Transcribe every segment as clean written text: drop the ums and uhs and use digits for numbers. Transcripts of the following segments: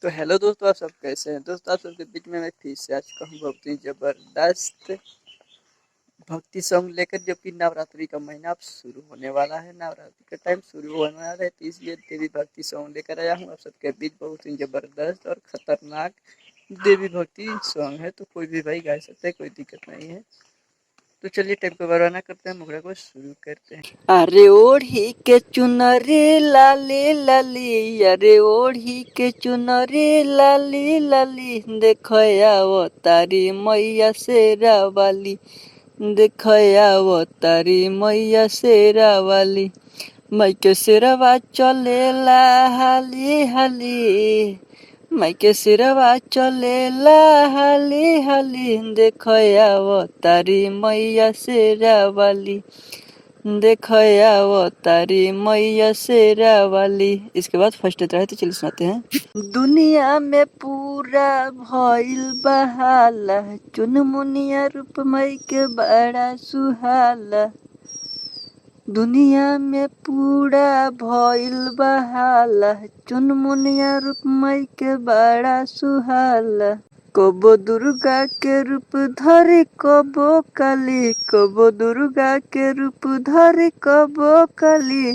तो हेलो दोस्तों, आप सब कैसे हैं। दोस्तों, आप सबके बीच में मैं फिर से आ चुका हूँ बहुत ही ज़बरदस्त भक्ति सॉन्ग लेकर, जो कि नवरात्रि का महीना अब शुरू होने वाला है। नवरात्रि का टाइम शुरू होने वाला है, तो इसलिए देवी भक्ति सॉन्ग लेकर आया हूँ आप सबके बीच। बहुत ही ज़बरदस्त और ख़तरनाक देवी भक्ति सॉन्ग है, तो कोई भी भाई गा सकता है, कोई दिक्कत नहीं है। तो चलिए टाइम को बर्बाद ना करते हैं, मुखड़ा को शुरू करते हैं। अरे ओढ़ी के चुनरी लाली लाली, अरे ओढ़ी के चुनरी लाली लाली, देखो वो तारी मैया शेरा वाली, देखो वो तारी मैया शेरा वाली। मैं के शेरवा चलेला हाली हाली, मैं के सिरवा चलेला हाली हाली, देखो वो तारी मैया शेरा वाली, देखो वो तारी मैया शेरा वाली। इसके बाद फर्स्ट रहता है, तो चलिए सुनाते हैं। दुनिया में पूरा भइल बहाला, चुनमुनिया रूप मई के बड़ा सुहाला। दुनिया में पूरा भइल बहाला, चुनमुनिया रूप मई के बड़ा सुहाला। कबो दुर्गा के रूप धरी कबो काली, कबो दुर्गा के रूप धरी कबो काली,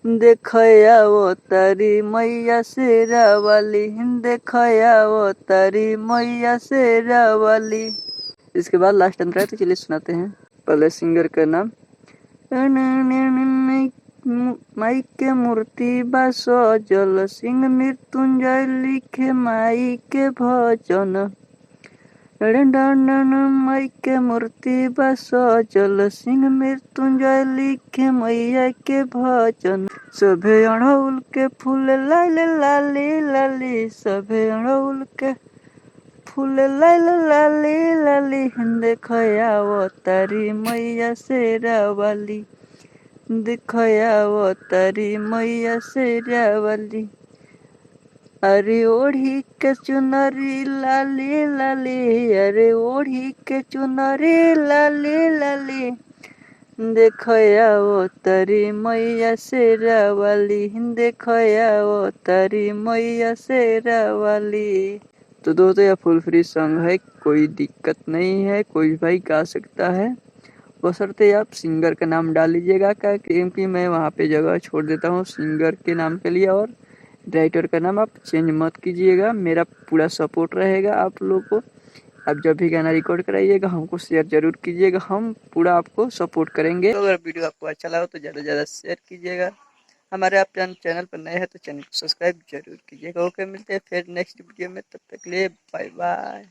देखया वो तारी मैया शेरा वाली, देखया वो तारी मैया शेरा वाली। इसके बाद लास्ट अंतर है, तो चलिए सुनाते हैं। पहले सिंगर का नाम। माई के मूर्ति बा सजल, सिंह मृत्युंजय लिखे माई के भजन। माई के मूर्ति बा सजल, सिंह मृत्युंजय लिखे मैया के भजन। सभे अड़हुल के फूल लाल लाली लाली, सभे अड़हुल के फूल लाल लाली लाली, देखया वो तारी मैया शेरा वाली, देखया वो तारी मैया शेरा वाली। अरे ओढ़ी के चुनरी लाली लाली, अरे ओढ़ी के चुनरी लाली लाली, देखया वो तारी मैया शेरा वाली, देखया वो तारी मैया शेरा वाली। तो दोस्तों, यह फुल फ्री सॉन्ग है, कोई दिक्कत नहीं है, कोई भाई गा सकता है, बशर्ते आप सिंगर का नाम डाल लीजिएगा, क्योंकि मैं वहाँ पे जगह छोड़ देता हूँ सिंगर के नाम के लिए। और राइटर का नाम आप चेंज मत कीजिएगा, मेरा पूरा सपोर्ट रहेगा आप लोग को। आप जब भी गाना रिकॉर्ड कराइएगा हमको शेयर जरूर कीजिएगा, हम पूरा आपको सपोर्ट करेंगे। तो अगर वीडियो आपको अच्छा लगा तो ज़्यादा से ज़्यादा शेयर कीजिएगा। हमारे आप चैनल पर नए हैं तो चैनल को सब्सक्राइब जरूर कीजिएगा। ओके, मिलते हैं फिर नेक्स्ट वीडियो में, तब तक के लिए बाय बाय।